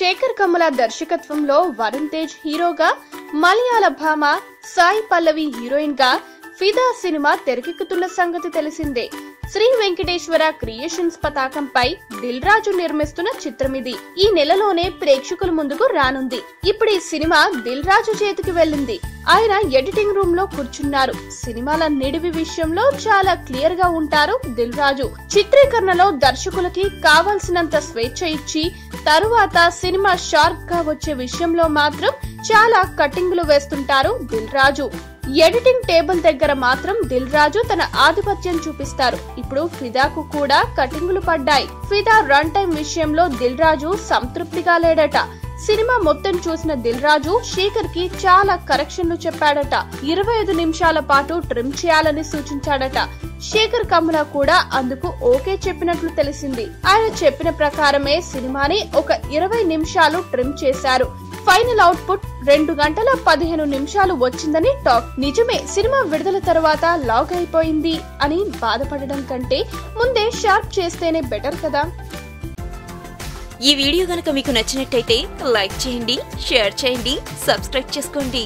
శేఖర్ కమ్ముల దర్శకత్వంలో వరుణ్ తేజ్ హీరోగా, మలయాళ భామ సాయి పల్లవి హీరోయిన్ గా ఫిదా సినిమా తెరకెక్కుతున్న సంగతి తెలిసిందే. శ్రీ వెంకటేశ్వర క్రియేషన్స్ పతాకంపై దిల్ రాజు నిర్మిస్తున్న చిత్రం ఇది. ఈ నెలలోనే ప్రేక్షకుల ముందుకు రానుంది. ఇప్పుడు ఈ సినిమా దిల్ రాజు చేతికి వెళ్ళింది. ఆయన ఎడిటింగ్ రూమ్ లో కూర్చున్నారు. సినిమాల నిడివి విషయంలో చాలా క్లియర్ గా ఉంటారు దిల్ రాజు. చిత్రీకరణలో దర్శకులకి కావాల్సినంత స్వేచ్ఛ ఇచ్చి తరువాత సినిమా షార్ప్ గా వచ్చే విషయంలో మాత్రం చాలా కటింగ్లు వేస్తుంటారు దిల్ రాజు. ఎడిటింగ్ టేబుల్ దగ్గర మాత్రం దిల్ రాజు తన ఆధిపత్యం చూపిస్తారు. ఇప్పుడు ఫిదాకు కూడా కటింగులు పడ్డాయి. ఫిదా రన్ టైం విషయంలో దిల్ రాజు సంతృప్తిగా లేడట. సినిమా మొత్తం చూసిన దిల్ రాజు శేఖర్ కి చాలా కరెక్షన్లు చెప్పాడట. 25 నిమిషాల పాటు ట్రిమ్ చేయాలని సూచించాడట. శేఖర్ కమ్ముల కూడా అందుకు ఓకే చెప్పినట్లు తెలిసింది. ఆయన చెప్పిన ప్రకారమే సినిమాని ఒక 20 నిమిషాలు ట్రిమ్ చేశారు. ఫైనల్ అవుట్పుట్ 2 గంటల 15 నిమిషాలు వచ్చిందని టాక్. నిజమే, సినిమా విడుదల తర్వాత లాగ్ అయిపోయింది అని బాధపడడం కంటే ముందే షార్ప్ చేస్తేనే బెటర్ కదా. ఈ వీడియో గనుక మీకు నచ్చినట్టయితే లైక్ చేయండి, షేర్ చేయండి, సబ్స్క్రైబ్ చేసుకోండి.